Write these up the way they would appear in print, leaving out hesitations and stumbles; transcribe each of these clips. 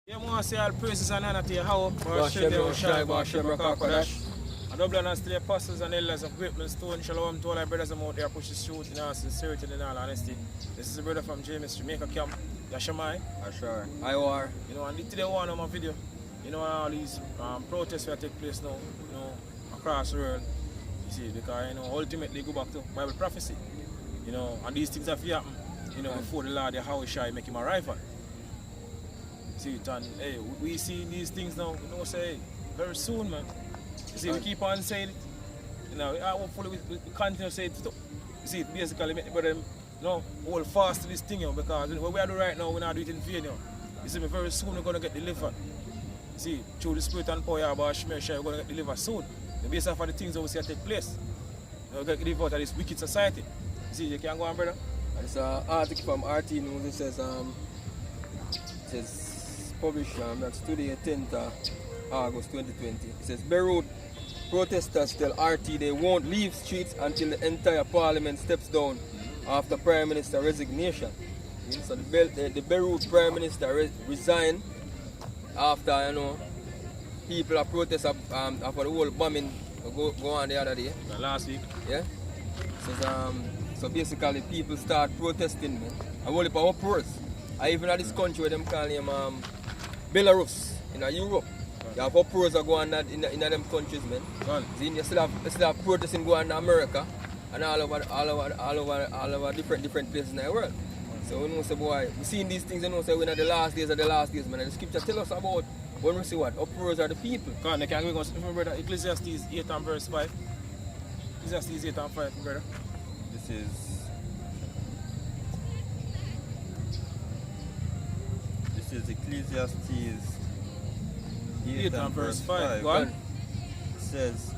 Yeah, I want to say all praises and honor to Yahweh, Bashem Shai, Bashem Rakakash. And double honors to the apostles and elders of Great Millstone. Shalom to all our brothers out there push the truth in all sincerity and in all honesty. This is a brother from James Jamaica camp, Yashamai. Ashar. Iwar. And today one on my video, all these protests that take place now, across the world. You see, because ultimately go back to Bible prophecy. And these things have to happen, before the Lord Yahweh Shai make him a rival. See it, and hey, we see these things now, say very soon, man. You see, we keep on saying it. Hopefully we continue to say it too. You see, basically make the brother hold fast to this thing, because what we are doing right now, we're not doing it in vain. You see, very soon we're gonna get delivered. You see, through the spirit and power of our Shemir Shai, we're gonna get delivered soon. And based off of the things that we see take place, we're gonna get delivered out of this wicked society. You see, you can go on, brother. It's an article from RT News. It says published that's today, 10th August 2020. It says Beirut protesters tell RT they won't leave streets until the entire parliament steps down after Prime Minister resignation. So the Beirut Prime Minister resigned after people are protest after the whole bombing go on the other day. Last week. Yeah. So basically people start protesting, man. I want to uproars. I even had this country where them call him Belarus in Europe. You have uproars that go on in them countries, man. You still have protesting going on in America and all over different places in the world. So we know, say, boy, we seeing these things, say we're in the last days, man. And the scripture tell us about when we see what uproars are the people. Can we go brother? Ecclesiastes 8 and verse 5. Ecclesiastes 8 and 5, brother. This is Ecclesiastes 8 and verse 5. Go on. It says,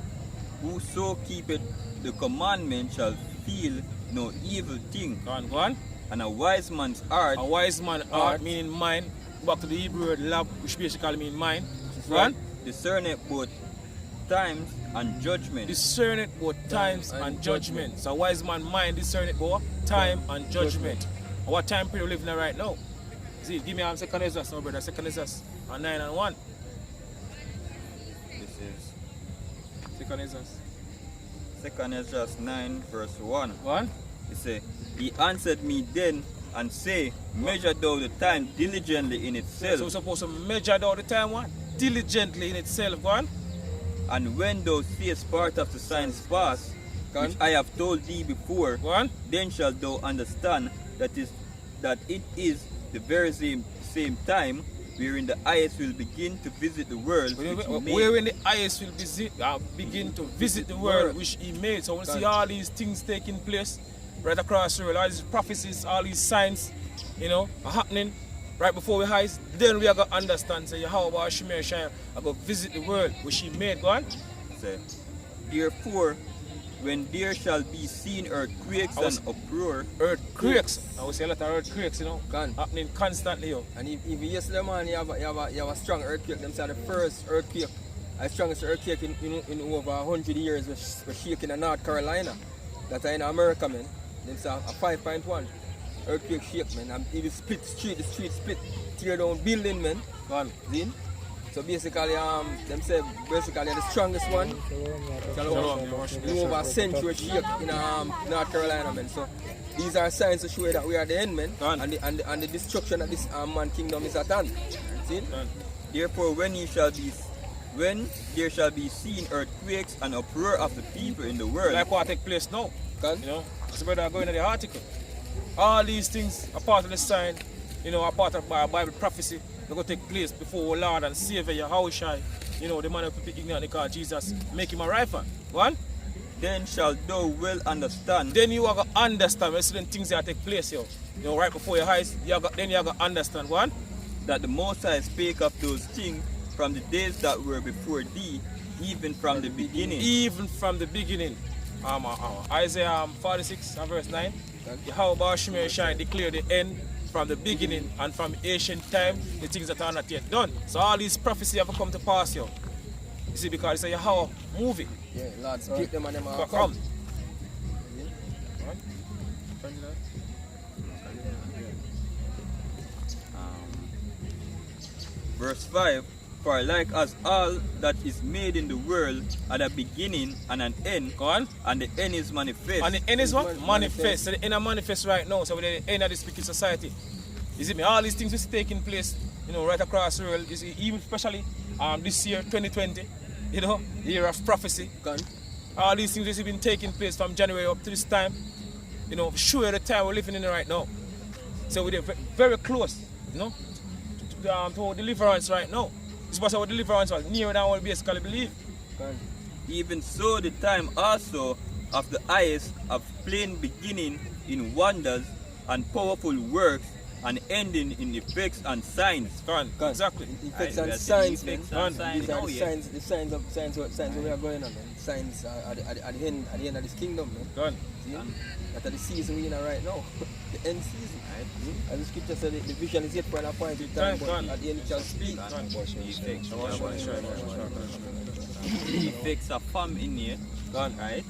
whoso keepeth the commandment shall feel no evil thing. Go on. And a wise man's heart. A wise man's heart meaning mind. Go back to the Hebrew word lab, which basically means mind. Go on. Discerneth both times and judgment. Discerneth both times and judgment. So a wise man's mind discerneth both time and judgment. And what time period we living in right now? See, give me 2 Ezra now, brother. 2 Ezra 9 and 1. This is 2 Ezra. 2 Ezra 9 verse 1. 1. It says, he answered me then and say, measure thou the time diligently in itself. So we're supposed to measure thou the time what? Diligently in itself. Go on. And when thou seest part of the signs pass, which I have told thee before, then shalt thou understand that it is the very same time wherein the eyes will begin to visit the world. Wherein the eyes will begin to visit the world which he made. So we see all these things taking place right across the world, all these prophecies, all these signs, are happening right before our eyes. Then we are going to understand, say, how about Shemir Shai are going to visit the world which he made. Go on. Say, therefore, when there shall be seen earthquakes and uproar. Earthquakes. I would say a lot of earthquakes, happening constantly. And if yesterday, man, you have a strong earthquake. Them say the first earthquake, the strongest earthquake in over 100 years was shaking in North Carolina. That's in America, man. Them say a 5.1 earthquake shake, man. And it split the street split, tear down building, man. See? So basically, them say the strongest one. In over a century shake in North Carolina, man. So these are signs to show that we are the end, man. And the destruction of this man kingdom is at hand. See? Therefore, when there shall be seen earthquakes and uproar of the people in the world. Like what take place now. That's the brother going to the article. All these things are part of the sign, are part of Bible prophecy. They're going to take place before our Lord and Savior Yahweh Shai. The man of people ignorantly called Jesus, make him a rival. One. Then shall thou well understand. Then you are going to understand when certain things that take place here. Right before your eyes, then you are going to understand. One. That the Most High spake of those things from the days that were before thee, even from the beginning. Even from the beginning. Isaiah 46 verse 9. Yahweh Shemir Shai declared the end from the beginning and from ancient time, the things that are not yet done. So all these prophecies have come to pass here. You see, because it's a Yahweh movie. Yeah, Lord, speak them and them are come. Verse 5, for like as all that is made in the world at a beginning and an end, Go on. and the end is manifest. And the end is what? Manifest. Manifest. So the end is manifest right now. So we're the end of this wicked society. You see me? All these things is taking place, you know, right across the world. You see, even especially this year, 2020, you know, the year of prophecy. Gone. All these things have been taking place from January up to this time. You know, sure the time we're living in right now. So we're very close, you know, to deliverance right now. It's what our deliverance was nearer than what we basically believe. Gone. Even so, the time also of the highest of plain beginning in wonders and powerful works, and ending in effects and signs. Gone. Gone. Exactly. Effects Aye, and we are signs, seeing man. effects and signs These are now, the yeah. signs, the signs that we are going on, man. Signs at the end of this kingdom, man. Gone. See? That are the season we're in right now. The end season. And the scripture said the vision is yet for an appointed time, but Gone. at the end it shall speak. Gone. The effects of famine in here. Gone. Right?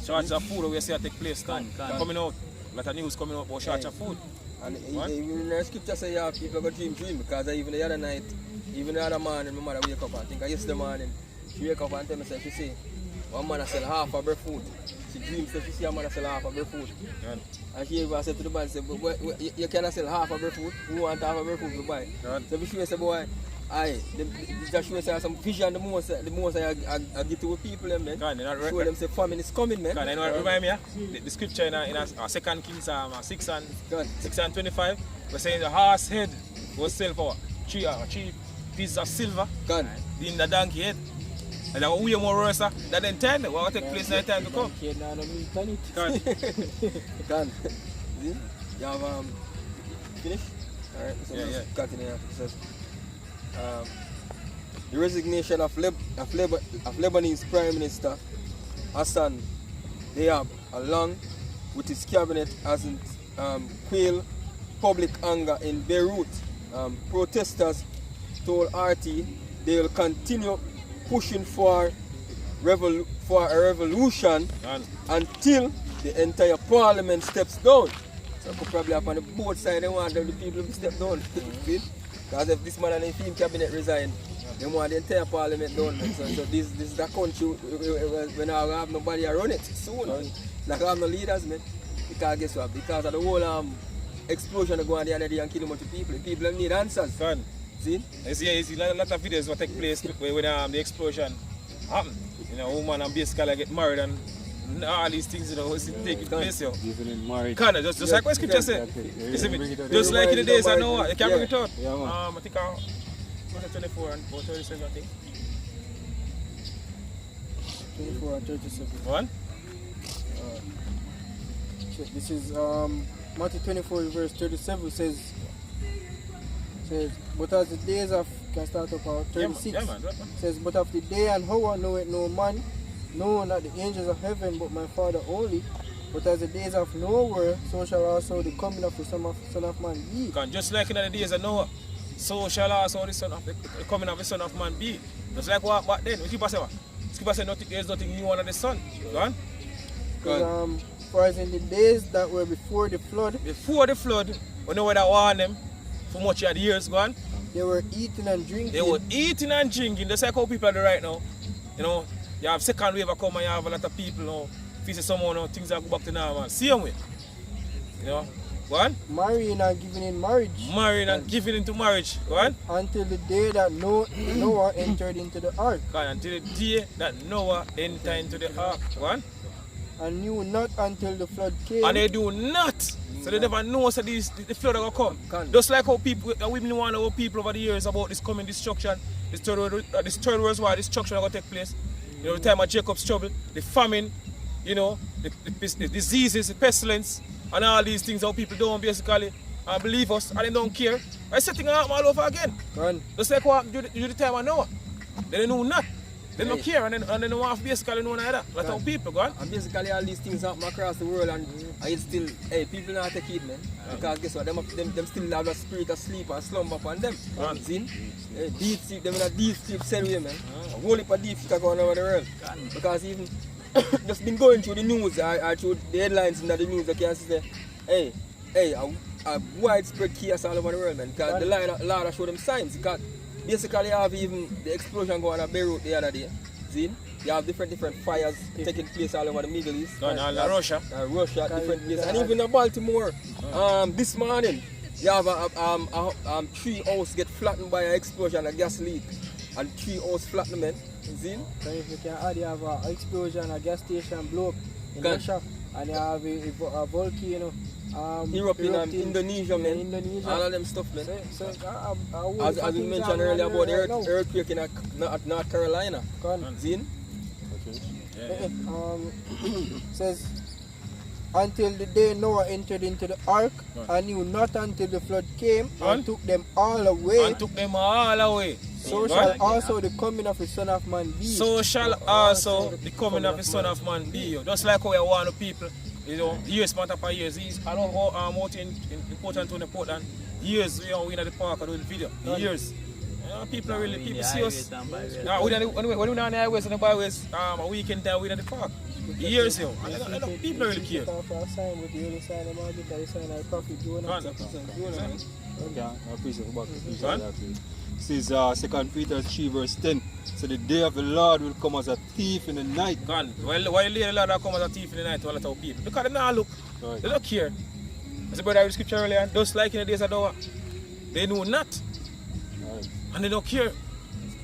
Shortage of food we see take place now. Gone. Coming out. A lot of news coming out about shortage of food. And What? even the scripture say yeah, people go dream because even the other night, even the other morning, my mother wake up, I think yesterday morning, she wake up and tell me, she say, one man sell half of her food. She dreams that she see a man sell half of her food. Gone. And she even said to the man, say, but you cannot sell half of her food, who want half of her food to buy? Gone. So she say, boy, just show say some vision the most I give to people them, man. Gone. Show them say famine is coming, man. God, you know what remind me? The scripture in 2 Kings 6 and God. 6 and 25, we're saying the horse head was sold for three pieces of silver God. in the donkey head. And that was way more worse than the 10. What will take place in the time to come? God. Done. See? You have finished? Alright, so Yeah, let's yeah. continue. It says, the resignation of Lebanese Prime Minister Hassan Diab, along with his cabinet, hasn't quelled public anger in Beirut. Protesters told RT they will continue pushing for a revolution God. until the entire parliament steps down. So it could probably happen on both sides. They want the people to step down. Because if this man and his team cabinet resign, they want the entire parliament down. So this is the country we're not going to have nobody run it soon. Not going to have no leaders, man. Because guess what? Because of the whole explosion that go on the other day and kill a bunch of people. People need answers. God. See? You see a lot of videos what take place when the explosion happened. You know, woman and basically get married and all these things, you know, it's taking place, yo. Even in marriage. Kinda, just like what scripture said. You see me? Just like in the days I know, you can't bring it out. Yeah, man. I think was it 24 and 37, I think. 24 and 37. One? This is Matthew 24 verse 37 says, but as the days of, can start up out 36, Yeah, man. says, but of the day and hour knoweth no man, no, not the angels of heaven, but my Father only. But as the days of Noah, so shall also the coming of the Son of Man be. Just like in the days of Noah, so shall also the coming of the Son of Man be. Just like what back then, we keep saying what? Keep saying nothing, there's nothing new under the sun. Go on. Because, for as in the days that were before the flood, Before the flood, we know where that warned them for much of the years gone. they were eating and drinking. They were eating and drinking, just like how people are doing right now. You know, you have second wave come and you have a lot of people now. If you see someone now, things are go back to normal. Same way. You know, go on. marrying and giving in marriage. Marrying and giving into marriage. Go on. Until the day that Noah entered into the ark, Go on. Until the day that Noah entered into the ark. Go on. and knew not until the flood came. And they do not. So they never know so the flood are going to come. Just like how people, women want to know people over the years about this coming destruction, this third world war, destruction are going to take place. You know, the time of Jacob's trouble, the famine, you know, the diseases, the pestilence, and all these things, how people don't basically believe us and they don't care. It's setting up all over again. Gone. Just like what happened during the time of Noah. They don't know not. They don't care and they don't want to basically know neither. That's how people go on. And basically all these things happen across the world and it's still, hey, people not take it, man. Because guess what, them still have a spirit of sleep and slumber upon them. Right. See? Deep sleep, them in a deep sleep set way, man. A whole heap of deep sleep going over the world. Because even, just been going through the news, or through the headlines in the news, they can say, hey, a widespread chaos all over the world, man. Because the Lord showed them signs. Because basically, you have even the explosion going on in Beirut the other day. See? You have different fires taking place all over the Middle East. Russia. Russia, different places. And even in Baltimore, this morning, you have a 3 houses get flattened by an explosion, a gas leak. And 3 houses flattened, man. See? So if you can add, you have an explosion, a gas station blow up in Russia. And you have a volcano. Europe in Indonesia, man. Indonesia. All of them stuff, man. So, as we mentioned earlier about the earthquake in North Carolina. Zin? Says, until the day Noah entered into the ark, and knew not until the flood came and took them all away. So shall also the coming of the Son of Man be. So shall also the coming of the Son of Man be. Just like how we want the people, you know, years matter for years. I don't know out in Port Antonio, Portland. Years we are in the park and doing video. Years. People are really, people see us. When we're on the highways and the byways, a weekend time we're in the park. Years, yo. People really care. This is 2 Peter 3 verse 10. So the day of the Lord will come as a thief in the night. Why the day of the Lord will come as a thief in the night to all the people? Because they don't look. Right. They don't care. As the brother read the scripture earlier, just like in the days of Noah, they know not. Right. And they don't care.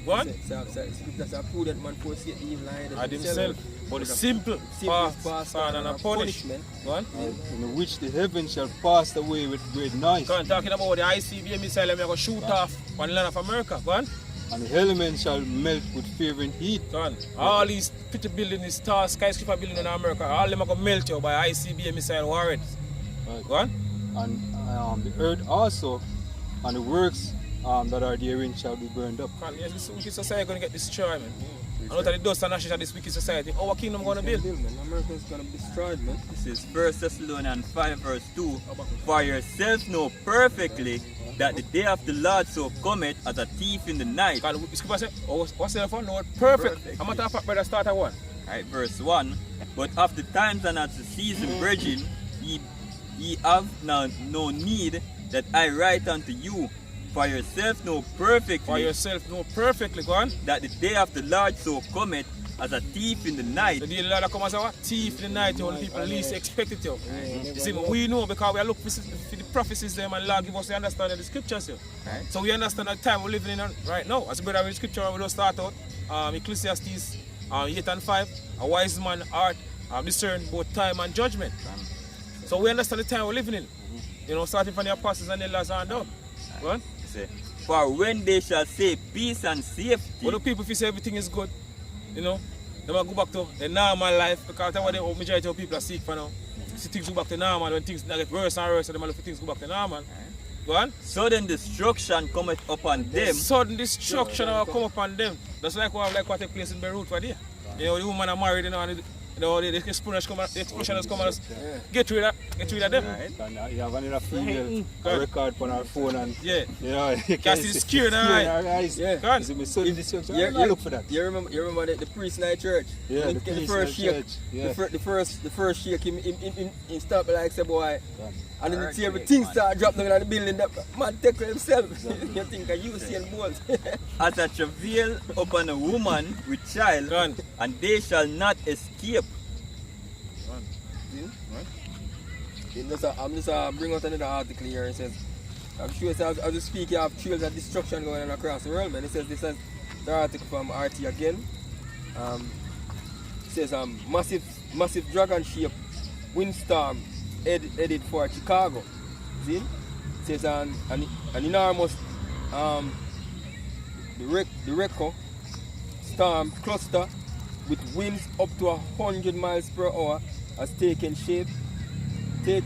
What? That's a prudent man foresee the evil eye himself. But it's simple, fast, and a punishment. In which the heavens shall pass away with great noise. Talking about the ICBM missile we're going to shoot off on the land of America. Go on. And the elements shall melt with fervent heat. Go on. All these pretty buildings, stars, skyscraper buildings in America, all of them are going to melt you by ICBM missile warheads. Right. Go on. And the earth also, and the works that are therein shall be burned up. Yes, this wicked society is going to get destroyed, man. And out of the dust and ashes of this wicked society, our kingdom going to build. America is going to be destroyed, man. This is 1 Thessalonians 5 verse 2. For yourselves know perfectly that the day of the Lord so cometh as a thief in the night. God, the scripture says, what's the phone? No, perfect. I'm matter of fact, brother, start at 1. Right, verse 1. But of the times and of the season, virgin, ye have now no need that I write unto you. For yourself know perfectly, go on, that the day of the Lord so cometh as a thief in the night. The day of the Lord comes as a thief in the night, when people least expect it. You see, we know because we are looking for the prophecies them and Lord give us the understanding of the scriptures. Right. So we understand the time we're living in right now. As a brother with the scripture, we don't start out, Ecclesiastes 8 and 5, a wise man art discern both time and judgment. So we understand the time we're living in. You know, starting from the apostles and the elders on down. Right. For when they shall say peace and safety. When the people feel say everything is good, you know, they will go back to the normal life because that's what the majority of people are seek for now. See things go back to normal, when things get worse and worse, so they look for things go back to normal. Go on. Sudden destruction cometh upon them. Sudden destruction will come upon them. That's like what take place in Beirut for there. You know, the woman are married, you know, and the explosion has come and get rid of them. Right. And you have another female record on our phone and you know, you can see the scare in her eyes. Yeah. You look for that. You remember the priest in the church? Yeah, the first shake. Yeah. The first shake he stopped like say boy. And then you see everything start dropping down in the building. That man take care himself. You think you see and balls. As a travail upon a woman with child, and they shall not escape. I'm just bring out another article here. It says, I'm sure it says, as we speak, you have trails of destruction going on across the world, man. It says, this is the article from RT again. It says, massive dragon shape windstorm headed for Chicago. See? It says, an enormous the Reco storm cluster with winds up to 100 miles per hour has taken shape in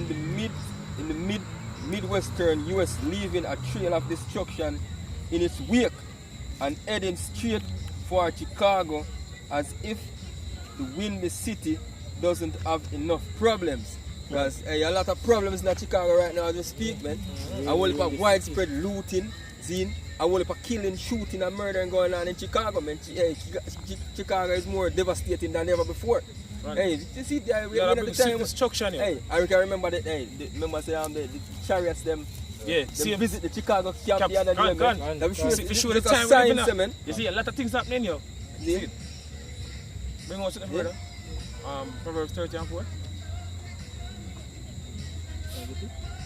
the midwestern US, leaving a trail of destruction in its wake and heading straight for Chicago as if the windy city doesn't have enough problems. Because a lot of problems in Chicago right now as we speak, man. A whole heap of widespread looting, a whole heap of killing, shooting and murdering going on in Chicago, man. Chicago is more devastating than ever before. Hey, you see, we Yeah, at bring the swift time. destruction here. Hey, I can remember that. Hey, remember say the chariots them. Yeah, Them see, visit the Chicago camp the other day, gone. man. Them show See, show the it's a time sign, we live in man. now. You see, a lot of things happening here. See it? Bring us to the further. Proverbs 30 and 4.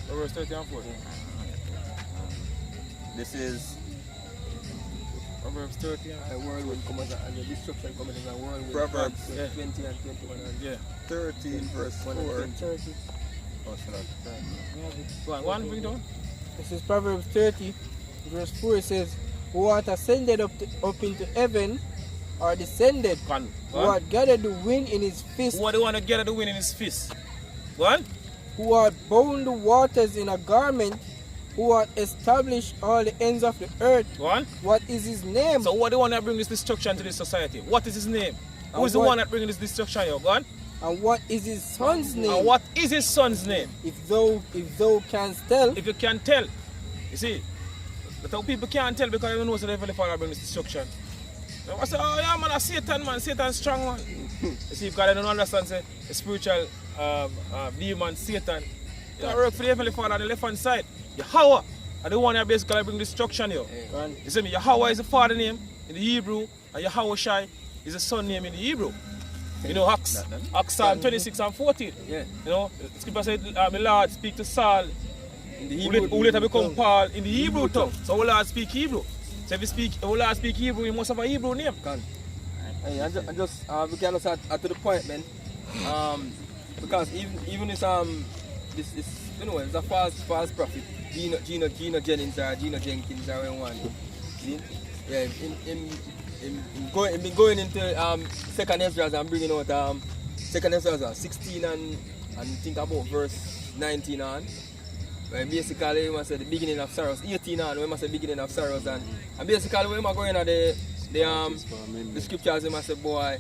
Proverbs 30 and 4. This is Proverbs 30 A whirlwind come as a destruction coming as a whirlwind. Proverbs 20 and 21 and Yeah. 13 verse 4. 30. Oh, shut up. Go on, bring it down. This is Proverbs 30, verse 4. It says, who hath ascended up into heaven, or descended, Go on. who hath gathered the wind in his fist, Who are the one that get the wind in his fist? Go on. who hath bound the waters in a garment, who hath established all the ends of the earth. Go on. What is his name? So who are the one that bring this destruction to this society? What is his name? Who is the what- one that bring this destruction here? Go on. And what is his son's name? And what is his son's name? If thou canst tell, If you can tell. You see, but how people can't tell because they know that the Heavenly Father bring this destruction. Now I say, oh yeah man, that's Satan man, Satan's strong man. You see, because they don't understand say, the spiritual demon, Satan. You don't work for the Heavenly Father on the left hand side. Yahweh are the one that basically bring destruction here. and You see me, Yahweh is the father name in the Hebrew, and Yahweh Shai is the son name in the Hebrew. You know, Acts Psalm 26 and 14. Yeah. You know, the scripture said, the Lord speak to Saul, In the who later become tongue. Paul in the Hebrew tongue. So the Lord speak Hebrew. So if the Lord speak Hebrew, he must have a Hebrew name. Can. Hey, I just we can just add to the point, man. Because even this you know, it's a false prophet. Gino Jennings or Gino Jenkins or anyone. See? Yeah, in going into Second Ezra and bringing out Second Ezra 16 and think about verse 19 on. Where basically we must say the beginning of sorrows, 18 on, we must say beginning of sorrows and basically we must go in at the scriptures, we must say boy,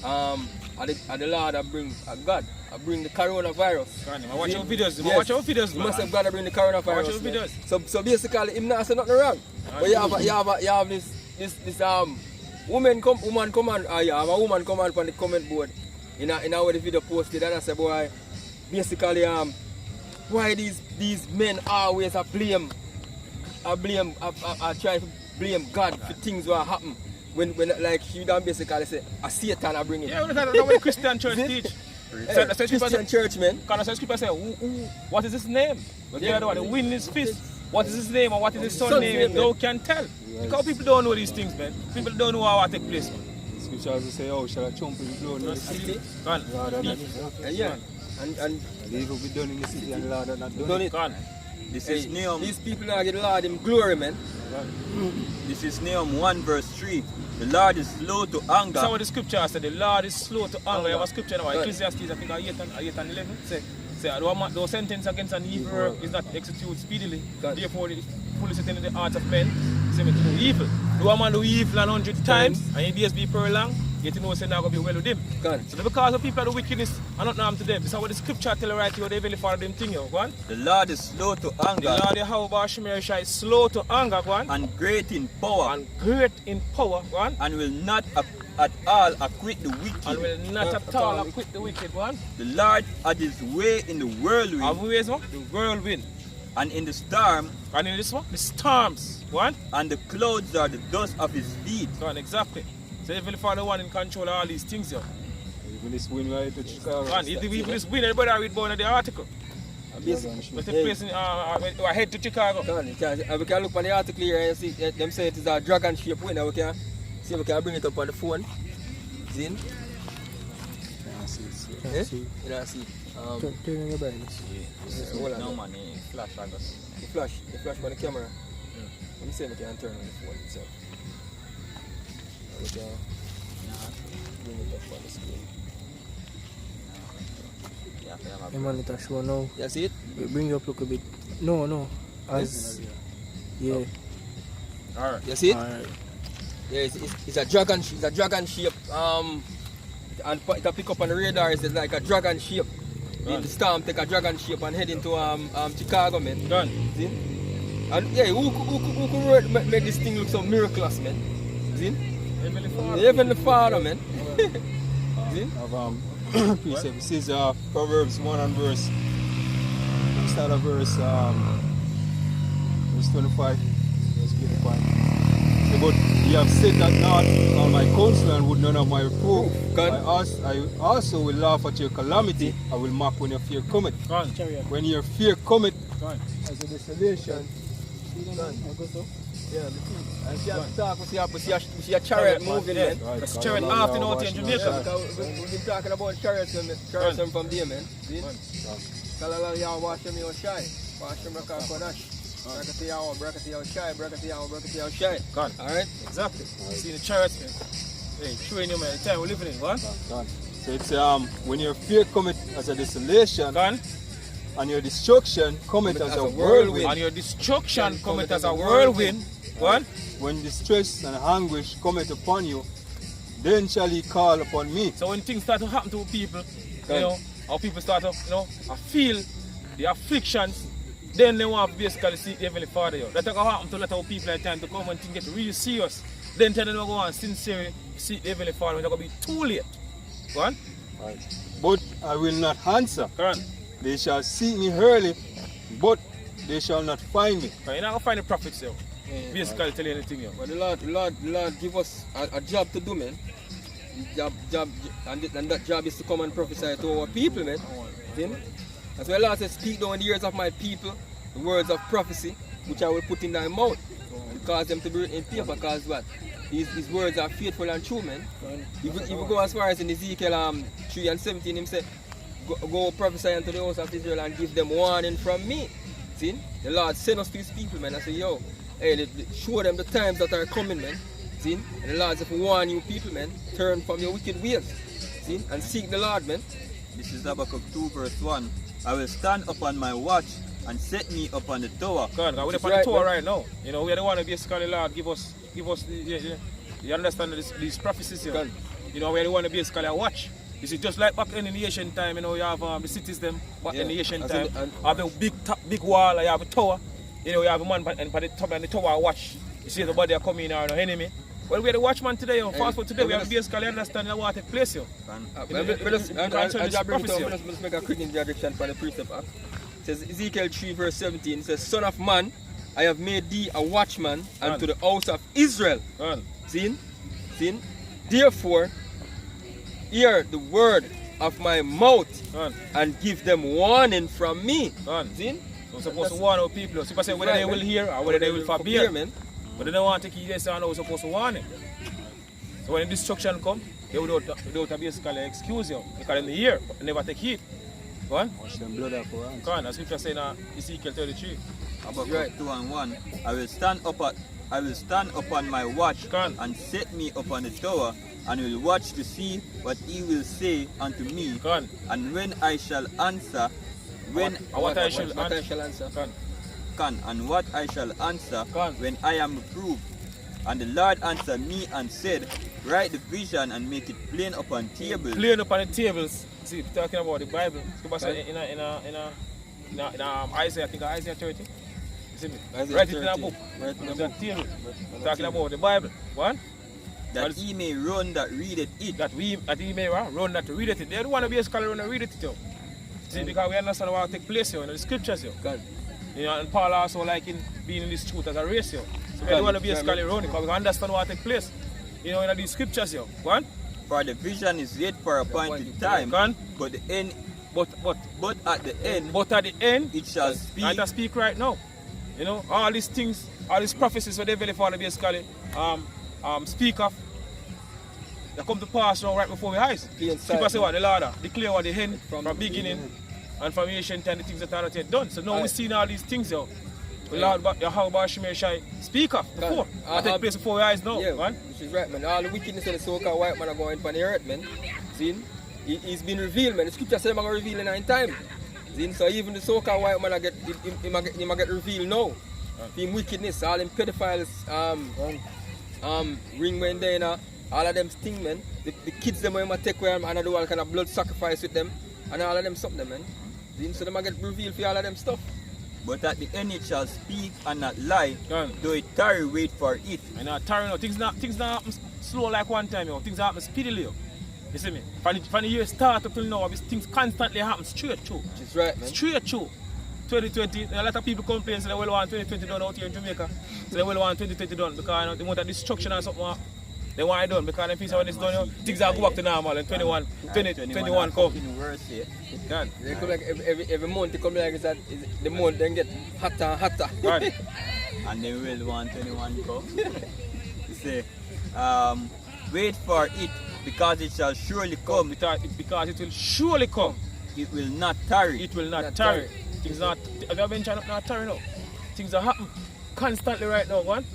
at the Lord that bring God, I bring the coronavirus. I watch your videos, Yes. watch your videos, You man. must have God to bring the coronavirus. Watch your man. videos. So basically him not say nothing wrong. But you have this woman come on you have a woman come on the comment board in our the video posted and I say boy basically why these men always try to blame God for things that happen when like she done basically say a Satan I bring it. Yeah, that's what the Christian church teach. Hey, Christian church man. Because the scripture say, what is his name? But the other one, the wind in his fist. What is his name and what is his son's name? name, Thou can tell. Because people don't know these things, man. People don't know how to take place, man. The scriptures will say, oh, shall I jump in the blood in the city? Gone. Rather than Yeah. And the evil be done in the city and the Lord not done done it. it. Gone. This Hey, is Nahum. these people now get the Lord him glory man. This is Nahum 1 verse 3. The Lord is slow to anger. That's what the scripture said. The Lord is slow to anger. You have a scripture now. Right. Ecclesiastes, I think, 8 and 11. Say, no sentence against an evil work is not executed speedily. Right. Therefore, the fully set in the heart of men. Say, to do evil. Do a man do evil 100 times, and he days be prolonged, yet you know, say, not going to be well with him. Gone. So because of people are the wickedness, I not harm to them. This is what the scripture tell you right here, they really follow them thing here, go on. The Lord is slow to The anger Lord Yahweh Shemir Shai is slow to anger, go on. and great in power And great in power, go on. and will not at all acquit the wicked. And will not at all acquit the wicked, go on. The Lord had his way in the whirlwind Have ways, no? The whirlwind. and in the storm, And in this one, the storms, go on. and the clouds are the dust of his feet. Go on, exactly. So even if I'm the one in control of all these things here. Even this wind right to Chicago. Go on, even this win, everybody I read about in the article. But the place in, I head to Chicago. Gone. We can look on the article here and see them say it is a dragon shape winner. We can see if we can bring it up on the phone. See? Eh? You don't see. turn on your brightness. Hold on. No money, flash I guess. The flash on the camera. Let me see if we can turn on the phone itself. We can bring it up on the screen. The monitor show now. You see it? Bring it up look a bit. No. As yeah. Alright. You see it? Alright. Yeah, it's a dragon. It's a dragon shape. And it pick up on the radar. It's like a dragon shape. The storm take a dragon shape and head into Chicago, man. Done. See? And yeah, who could make this thing look so miraculous, man? See? Heavenly Father. Heavenly Father, man. See? Of precept. This is Proverbs 1 and verse. Let's start at verse 25. Let's get the point. Say, but ye have said that not on my counsel and would none of my reproof. I also will laugh at your calamity. I will mock when your fear cometh. When your fear cometh as a desolation. Yeah, and see a talk, we see a chariot moving, man. That's chariot after out here in Jamaica. We've been talking about chariots from there, man. See? Kalala yaw wash them your shy. Wash them rock out Kodash. Brakati yaw, brakati yaw shy, brakati yaw shy. Alright? Exactly. See the chariots, man. Hey, showing you, man, the time we're living in, what? So it's when your fear cometh as a desolation. And your destruction cometh as a whirlwind. And your destruction cometh as a whirlwind. What? When distress and anguish cometh upon you, then shall he call upon me. So when things start to happen to people, you know, or people start to, you know, feel the afflictions, then they want to basically seek the Heavenly Father. Yo. That's what happen to a lot of people at time to come and things get really serious. Then tell them to go and sincerely seek the Heavenly Father when it's going to be too late. What? Right. But I will not answer. Correct. They shall seek me early, but they shall not find me. You're not going to find the prophets, yo. Basically tell you anything, yo. But the Lord give us a job to do, man. Job, and that job is to come and prophesy to our people, man. See? That's why the Lord says, speak down the ears of my people, the words of prophecy, which I will put in thy mouth, and cause them to be written in paper, because what? His words are faithful and true, man. If you go as far as in Ezekiel 3 and 17, him say, go prophesy unto the house of Israel and give them warning from me. See? The Lord sent us to his people, man. I say, yo, hey, show them the times that are coming, man. See? And the Lord said, warn you people, man, turn from your wicked ways. See? And seek the Lord, man. This is Habakkuk 2 verse 1. I will stand upon my watch and set me upon the tower. God, we're upon the tower right now. You know, we don't want to be a scholar, Lord. Give us you understand these prophecies here. You know, we don't want to be a scholar, watch. You see, just like back in the ancient time, you know, you have the cities them, back in the ancient time, have a big wall, you have a tower, you know, you have a man and the top and the tower watch. You see the body are coming or no enemy. Well, we are the watchman today, yo. Fast forward today, we have to basically understand what take place, yo. Let's make a quick introduction for the precept. It says Ezekiel 3 verse 17, it says, Son of man, I have made thee a watchman unto the house of Israel. Seen? Therefore, hear the word of my mouth and give them warning from me. See? So we're supposed to warn our people. So say whether they will hear or whether they will forbear. Man. But they don't want to take it, so we're supposed to warn them. So when the destruction comes, they without basically excuse you. Because they hear, but they never take heed. Go on. Wash them blood out for us. Go on, as scripture saying Ezekiel 33. Habakkuk 2 and 1. I will stand upon my watch and set me upon the tower, and will watch to see what he will say unto me. And when I shall answer, when I shall answer when I am reproved. And the Lord answered me and said, write the vision and make it plain upon tables. Plain upon the tables. See, talking about the Bible. In Isaiah, I think Isaiah 30. See me? Write it in a book. Right in a table. Talking about the Bible. What? That he may run that readeth it. That he may run that readeth it. They don't want to be a scholar run and read it, yo. See, because we understand what take place here in the scriptures, yo. You know, and Paul also like being in this truth as a race, yo. So we don't want to be a scholar run because we understand what take place, you know, in these scriptures, yo. Go on. For the vision is yet for a appointed time, but the end, but at the end, it shall speak. I speak right now. You know, all these things, all these prophecies for the Heavenly Father basically speak of. They come to pass now right before our eyes. People say what the Lord declare what the end from beginning and from ancient time the things that are not yet done. So now we see all these things, yo. The Lord Yahweh Shemir Shai speak of before. I take place before our eyes now. Yeah, man. Which is right, man. All the wickedness of the so-called white man are going on the earth, man. See? He's been revealed, man. The scripture says he's going to reveal in 9 times. See? So even the so-called white man he might get revealed now. Him wickedness, all them pedophiles, ring when they know, all of them sting, man. The kids them when take away and do all kind of blood sacrifice with them, and all of them something, man. See? So they might get revealed for all of them stuff. But at the end it shall speak and not lie, though it tarry, wait for it. And not tarry, no. Things not happen slow like one time, yo. Things happen speedily, yo. You see me? From the year start up till now, these things constantly happen straight through. It's right, man. Straight through. 2020, a lot of people complain, say they will want 2020 done out here in Jamaica. So they will want 2020 done because, you know, they want a destruction or something. They want it done because they feel when it's done, you know, things are go back to normal and 2021 come. God. They come like every month they come like that the month then get hotter and hotter. God. And they will want 21 come. You say, wait for it because it shall surely come. Because it will surely come. It will not tarry. It will not tarry. Things not. Have you been trying to not tarry now? Things are happening constantly right now, man.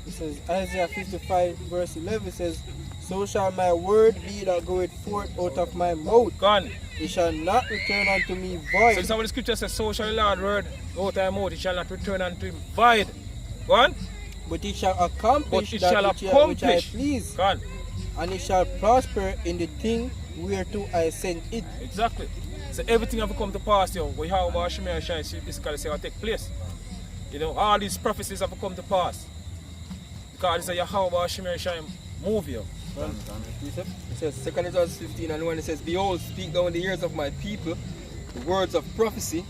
It says Isaiah 55 verse 11 says, so shall my word be that goeth forth out of my mouth. Gone. It shall not return unto me So void. this is what the scripture says, so shall the Lord word out of my mouth, it shall not return unto him void. Gone. But it shall accomplish But it that shall which I accomplish. please. Gone. And it shall prosper in the thing whereto I sent it. Exactly. So everything have come to pass, yo. We have about Shemaiah Shine, basically say will take place. You know, all these prophecies have come to pass. Because it's a Yahweh Shemaiah Shine movie, yo. It says 2 Corinthians 15 and 1, it says, behold, speak down in the ears of my people the words of prophecy,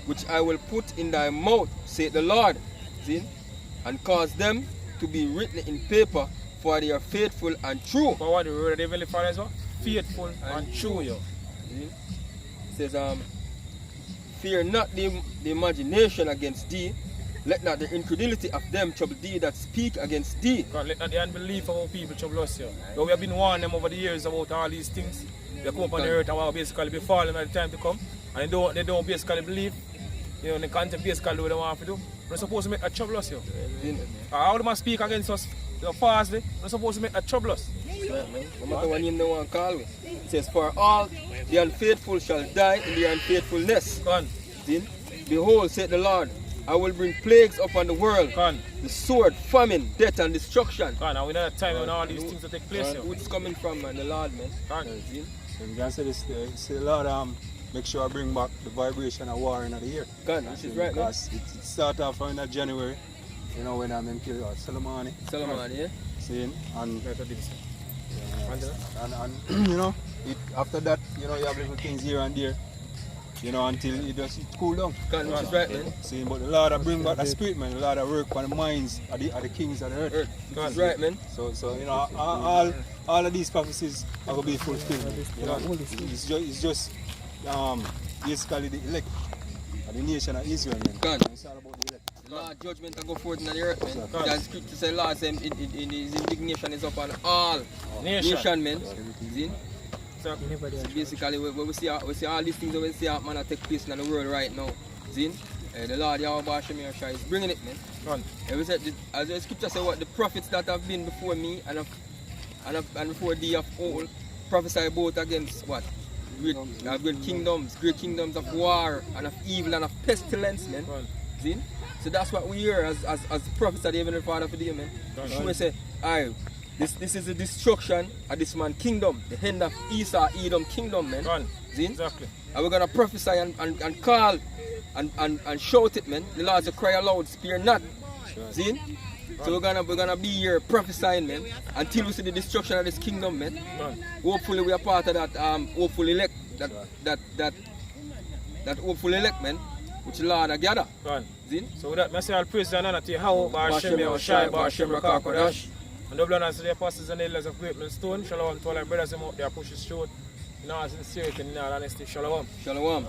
which I will put in thy mouth, saith the Lord. See? And cause them to be written in paper, for they are faithful and true. For what the word of the Heavenly Father is what? Faithful and true, yo. See? It says, fear not the imagination against thee, let not the incredulity of them trouble thee that speak against thee. God, let not the unbelief of our people trouble us, yo. Though we have been warning them over the years about all these things. They come up on the earth and will basically be falling at the time to come. And they don't basically believe. You know, they can't basically do what they want to do. We're supposed to make that trouble us, yo. How they must speak against us, you know, falsely. We're supposed to make that trouble us. No matter what name they want to call me. It says, for all the unfaithful shall die in the unfaithfulness. Gone. See? Behold, saith the Lord, I will bring plagues upon the world. Gone. The sword, famine, death, and destruction. Gone. Now we know that time when all these things will take place, yo. Who it's coming from, man? The Lord, man. Gone. See? So you can say this, say a lot, make sure I bring back the vibration of war in the year. God, this is right, man. Because it started off in January, you know, when I'm in Solomon. Solomon, yeah? See, and Right, what did he say? and you know, after that, you know, you have little things here and there, you know, until it just cool down. God, this is right, man. See, but the Lord bring back the spirit, man. The Lord work on the minds of the kings of the earth. This is right, man. So you know, all of these prophecies are going to be fulfilled. You know, it's just basically the elect of the nation of Israel, man. God. It's all about the elect. Lord judgment will go forth in the earth, man. Because scripture says, Lord, in his indignation is upon all nation, man. See? So basically, we see all these things that we see man take place in the world right now. See? The Lord Yahweh Shemaiah Shai is bringing it, man. As the scripture says, what the prophets that have been before me and before thee of old prophesy both against what? Great kingdoms of war and of evil and of pestilence, man. See? So that's what we hear as prophets of the Heavenly Father for them, man. We say, aye, this is the destruction of this man's kingdom, the end of Esau, Edom kingdom, man. See? Exactly. And we're gonna prophesy and call and shout it, man. The Lord said, cry aloud, spare not. See? So we're gonna be here prophesying, man, until we see the destruction of this kingdom, man. Hopefully we are part of that hopeful elect, that hopeful elect, man, which the Lord has gathered. So with that, I say I'll praise and honor to you, how Hashem Yahushai, Hashem Rakakodash. And double honor to the apostles and elders of Great Millstone. Shalom to all our brothers out there, push his throat. In all sincerity and in all honesty, shalom. Shalom.